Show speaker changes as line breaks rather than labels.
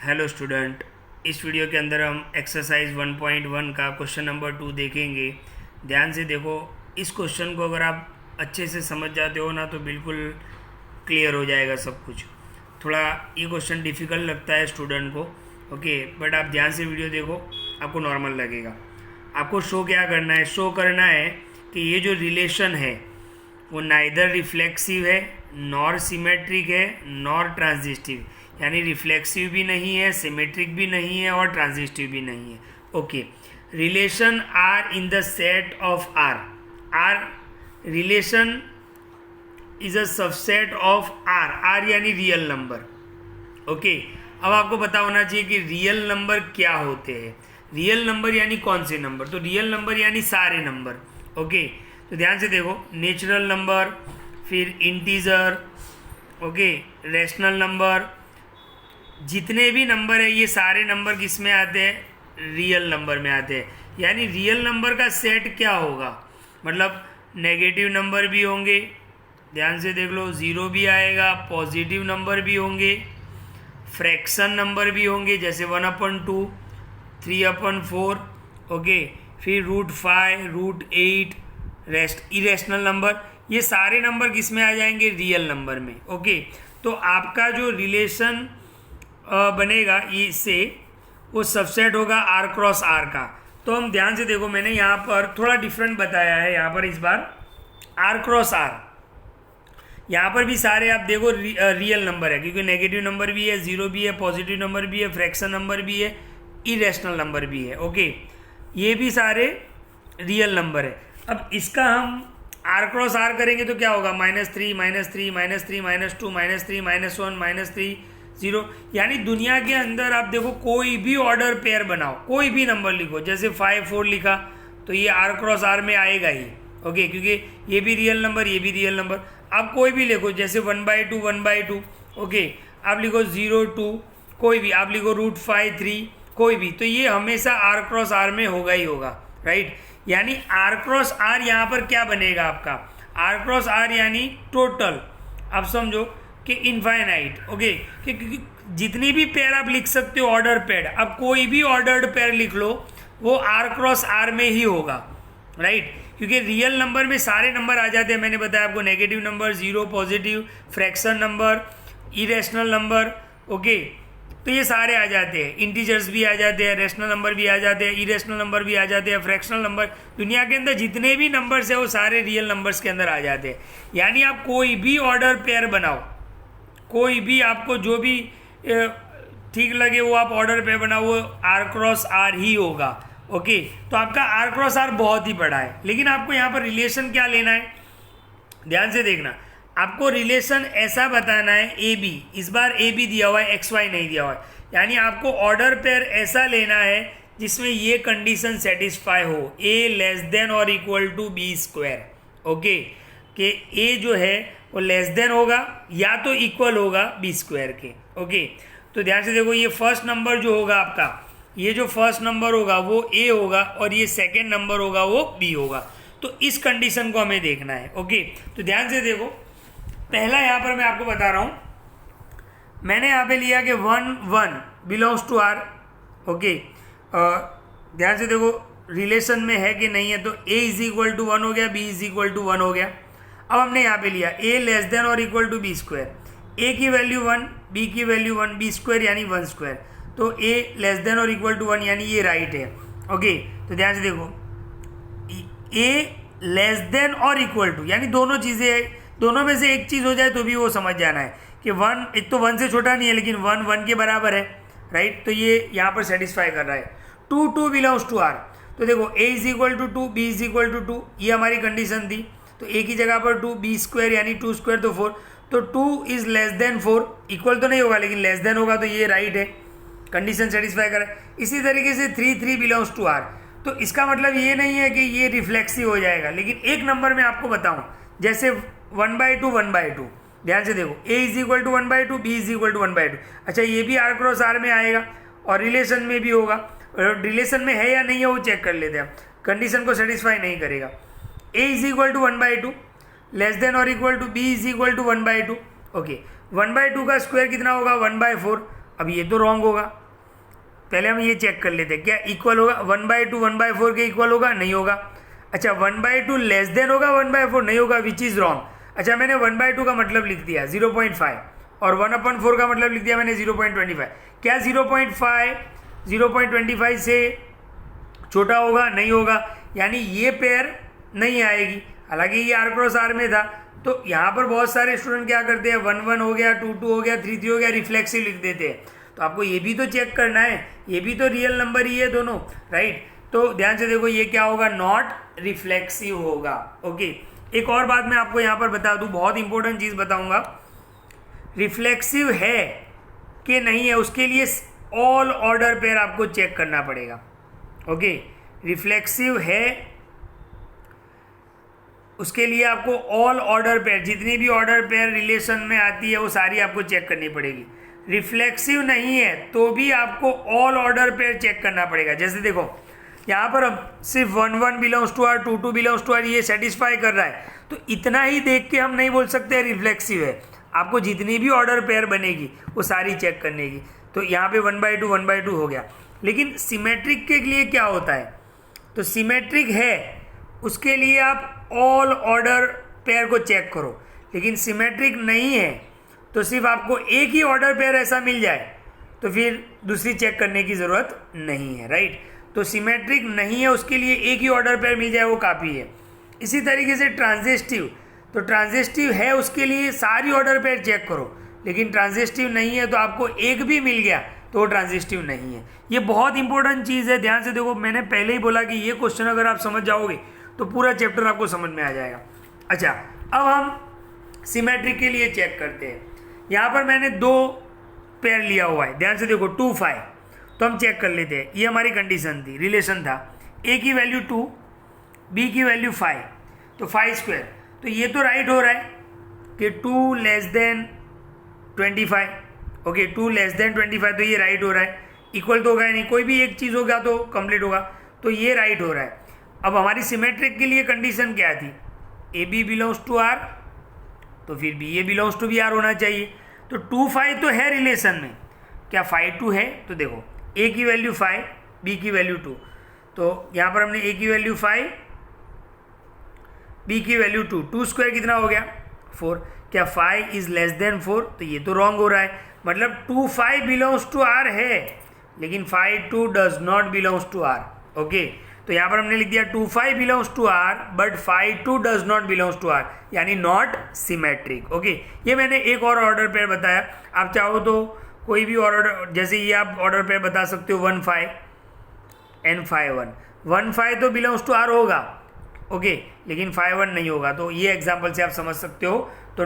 Hello student, इस video के अंदर हम एक्सरसाइज 1.1 का क्वेश्चन नंबर 2 देखेंगे। ध्यान से देखो, इस क्वेश्चन को अगर आप अच्छे से समझ जाते हो ना तो बिल्कुल क्लियर हो जाएगा सब कुछ। थोड़ा ये क्वेश्चन डिफ़िकल्ट लगता है स्टूडेंट को, ओके, बट आप ध्यान से वीडियो देखो, आपको नॉर्मल लगेगा। आपको शो क्या करना है? शो करना है कि ये जो रिलेशन है वो नाइदर रिफ्लेक्सिव है, नॉर सिमेट्रिक है, नॉर ट्रांजिस्टिव, यानी रिफ्लेक्सिव भी नहीं है, सिमेट्रिक भी नहीं है और ट्रांजिस्टिव भी नहीं है। Okay, relation R in the set of R. R relation is a subset of R. R यानी रियल नंबर। ओके, अब आपको पता होना चाहिए कि रियल नंबर क्या होते हैं। रियल नंबर यानी कौन से नंबर? तो रियल नंबर यानी सारे नंबर। ओके, तो ध्यान से देखो, नेचुरल नंबर, फिर इंटीजर, ओके, रैशनल नंबर, जितने भी नंबर है ये सारे नंबर किस में आते हैं? रियल नंबर में आते हैं। यानी रियल नंबर का सेट क्या होगा? मतलब नेगेटिव नंबर भी होंगे, ध्यान से देख लो, ज़ीरो भी आएगा, पॉजिटिव नंबर भी होंगे, फ्रैक्शन नंबर भी होंगे जैसे 1/2, 3/4, ओके, फिर √5, √8, इरेशनल नंबर, ये सारे नंबर किस में आ जाएंगे? रियल नंबर में। ओके, तो आपका जो रिलेशन बनेगा इससे वो सबसेट होगा आर क्रॉस आर का। तो हम ध्यान से देखो, मैंने यहाँ पर थोड़ा डिफरेंट बताया है। यहाँ पर इस बार आर क्रॉस आर, यहाँ पर भी सारे आप देखो रियल नंबर है, क्योंकि नेगेटिव नंबर भी है, ज़ीरो भी है, पॉजिटिव नंबर भी है, फ्रैक्शन नंबर भी है, इरेशनल नंबर भी है। ओके, ये भी सारे रियल नंबर है। अब इसका हम आर क्रॉस आर करेंगे तो क्या होगा? -3, -3, -3, -2, -3, -1, -3, 0। यानी दुनिया के अंदर आप देखो, कोई भी ऑर्डर पेयर बनाओ, कोई भी नंबर लिखो, जैसे 5, 4 लिखा तो ये आर क्रॉस आर में आएगा ही। ओके, क्योंकि ये भी रियल नंबर, ये भी रियल नंबर। आप कोई भी लिखो, जैसे 1/2, 1/2, ओके, आप लिखो 0, 2, कोई भी, आप लिखो √5, 3, कोई भी, तो ये हमेशा आर क्रॉस आर में होगा ही होगा, राइट। यानी आर क्रॉस आर यहाँ पर क्या बनेगा आपका? आर क्रॉस आर यानी टोटल, आप समझो कि इनफाइनाइट। ओके, क्योंकि जितनी भी पेयर आप लिख सकते हो ऑर्डर पेयर, अब कोई भी ऑर्डर्ड पेयर लिख लो वो आर क्रॉस आर में ही होगा, राइट, क्योंकि रियल नंबर में सारे नंबर आ जाते हैं। मैंने बताया आपको, negative number, zero, positive, fraction number, irrational number, okay, तो ये सारे आ जाते हैं। इंटीजर्स भी आ जाते हैं, रैशनल नंबर भी आ जाते हैं, इरेशनल नंबर भी आ जाते हैं, फ्रैक्शनल नंबर, दुनिया के अंदर जितने भी नंबर्स है वो सारे रियल नंबर्स के अंदर आ जाते हैं। यानी आप कोई भी ऑर्डर पेयर बनाओ, कोई भी आपको जो भी ठीक लगे वो आप ऑर्डर पे बनाओ, वो आर क्रॉस आर ही होगा। ओके, तो आपका आर क्रॉस आर बहुत ही बड़ा है, लेकिन आपको यहाँ पर रिलेशन क्या लेना है? ध्यान से देखना, आपको रिलेशन ऐसा बताना है ए बी। इस बार ए बी दिया हुआ है, XY नहीं दिया हुआ है। यानी आपको ऑर्डर पेयर ऐसा लेना है जिसमें ये कंडीशन सेटिस्फाई हो, A < or B²। ओके, कि ए जो है वो लेस देन होगा या तो इक्वल होगा B² के। ओके, तो ध्यान से देखो, ये फर्स्ट नंबर जो होगा आपका, ये जो फर्स्ट नंबर होगा वो A होगा और ये सेकेंड नंबर होगा वो B होगा। तो इस कंडीशन को हमें देखना है। ओके, तो ध्यान से देखो, पहला यहाँ पर मैं आपको बता रहा हूँ, मैंने यहाँ पे लिया कि 1, 1 बिलोंग्स टू R। ओके, ध्यान से देखो रिलेशन में है कि नहीं है, तो A = 1 हो गया, B = 1 हो गया। अब हमने यहाँ पे लिया A < or B²। A की वैल्यू 1, B की वैल्यू 1, B² यानी 1², तो A < or 1 यानी ये राइट है। ओके, तो ध्यान से देखो, A < or यानी दोनों चीज़ें, दोनों में से एक चीज़ हो जाए तो भी वो समझ जाना है कि 1, एक तो 1 से छोटा नहीं है लेकिन 1, 1 के बराबर है, राइट, तो ये यहाँ पर सेटिस्फाई कर रहा है। 2, 2 बिलोंग्स टू R, तो देखो A = 2, B = 2, ये हमारी कंडीशन थी। तो A की जगह पर 2, B² यानी 2² तो 4, तो 2 इज लेस देन 4, इक्वल तो नहीं होगा लेकिन लेस देन होगा, तो ये राइट है, कंडीशन सेटिस्फाई कर रहा है। इसी तरीके से 3, 3 बिलोंग्स टू R, तो इसका मतलब ये नहीं है कि ये रिफ्लेक्सिव हो जाएगा, लेकिन एक नंबर में आपको बताऊं, जैसे 1/2, 1/2, ध्यान से देखो, A = 1/2, B = 1/2। अच्छा, ये भी आर क्रॉस आर में आएगा और रिलेशन में भी होगा। रिलेशन में है या नहीं है वो चेक कर लेते हैं, कंडीशन को सेटिस्फाई नहीं करेगा। A = 1/2, लेस देन और इक्वल टू B = 1/2। ओके, 1/2 का स्क्वायर कितना होगा? 1/4। अब ये तो रॉन्ग होगा, पहले हम ये चेक कर लेते हैं क्या इक्वल होगा 1/2 1/4 के इक्वल होगा, नहीं होगा। अच्छा 1/2 लेस देन होगा 1/4, नहीं होगा, विच इज़ रॉन्ग। अच्छा मैंने 1/2 का मतलब लिख दिया 0.5 और 1/4 का मतलब लिख दिया मैंने 0.25। क्या 0.25 से छोटा होगा, नहीं होगा, यानी ये पेयर नहीं आएगी। हालांकि ये R क्रॉस R में था, तो यहाँ पर बहुत सारे स्टूडेंट क्या करते हैं 1 हो गया 2 हो गया 3 हो गया रिफ्लेक्सिव लिख देते हैं। तो आपको ये भी तो चेक करना है, ये भी तो रियल नंबर ही है दोनों, राइट। तो ध्यान से देखो ये क्या होगा, नॉट रिफ्लेक्सिव होगा। ओके, एक और बात मैं आपको यहाँ पर बता दूँ, बहुत इंपॉर्टेंट चीज़ बताऊँगा, रिफ्लेक्सिव है कि नहीं है उसके लिए ऑल ऑर्डर पेयर आपको चेक करना पड़ेगा। ओके, रिफ्लेक्सिव है उसके लिए आपको ऑल ऑर्डर पेयर, जितनी भी ऑर्डर पेयर रिलेशन में आती है वो सारी आपको चेक करनी पड़ेगी। रिफ्लेक्सिव नहीं है तो भी आपको ऑल ऑर्डर पेयर चेक करना पड़ेगा। जैसे देखो यहाँ पर हम सिर्फ 1 belongs to R 2 belongs to R ये सेटिस्फाई कर रहा है, तो इतना ही देख के हम नहीं बोल सकते रिफ्लेक्सिव है। आपको जितनी भी ऑर्डर पेयर बनेगी वो सारी चेक करने की। तो यहाँ पे 1/2 हो गया। लेकिन सिमेट्रिक के लिए क्या होता है, तो सिमेट्रिक है उसके लिए आप ऑल ऑर्डर पेयर को चेक करो, लेकिन सिमेट्रिक नहीं है तो सिर्फ आपको एक ही ऑर्डर पेयर ऐसा मिल जाए तो फिर दूसरी चेक करने की ज़रूरत नहीं है, राइट। तो सिमेट्रिक नहीं है उसके लिए एक ही ऑर्डर पेयर मिल जाए वो काफ़ी है। इसी तरीके से ट्रांजिस्टिव, तो ट्रांजिस्टिव है उसके लिए सारी ऑर्डर पेयर चेक करो, लेकिन ट्रांजिस्टिव नहीं है तो आपको एक भी मिल गया तो वो ट्रांजिस्टिव नहीं है। ये बहुत इंपॉर्टेंट चीज़ है, ध्यान से देखो। मैंने पहले ही बोला कि ये क्वेश्चन अगर आप समझ जाओगे तो पूरा चैप्टर आपको समझ में आ जाएगा। अच्छा, अब हम सिमेट्रिक के लिए चेक करते हैं। यहाँ पर मैंने 2 पेयर लिया हुआ है, ध्यान से देखो 2 5, तो हम चेक कर लेते हैं। ये हमारी कंडीशन थी, रिलेशन था, A की वैल्यू 2, B की वैल्यू 5, तो 5²। तो ये तो राइट हो रहा है कि 2 less than 25। Okay, 2 less than 25, तो ये राइट हो रहा है। इक्वल तो होगा नहीं, कोई भी एक चीज़ होगा तो कंप्लीट होगा, तो ये राइट हो रहा है। अब हमारी सिमेट्रिक के लिए कंडीशन क्या थी, AB बिलोंग्स टू R, तो फिर BA बिलोंग्स टू भी R होना चाहिए। तो 2 5 तो है रिलेशन में, क्या 5 2 है, तो देखो A की वैल्यू 5, B की वैल्यू 2, तो यहाँ पर हमने A की वैल्यू 5, B की वैल्यू 2, 2² कितना हो गया 4। क्या 5 इज लेस देन 4, तो ये तो रॉन्ग हो रहा है, मतलब 2 5 बिलोंग्स टू R है लेकिन 5 2 does not belongs to R। Okay, तो यहाँ पर हमने लिख दिया 2 5 belongs to R but 5 2 does not belongs to R, यानी नॉट सिमेट्रिक। ओके, ये मैंने एक और ऑर्डर पेयर बताया। आप चाहो तो कोई भी ऑर्डर, जैसे ये आप ऑर्डर पेयर बता सकते हो 1 5 and 5 1, 1 5 तो बिलोंग्स टू R होगा, ओके, लेकिन 5 1 नहीं होगा। तो ये एग्जाम्पल से आप समझ सकते हो। तो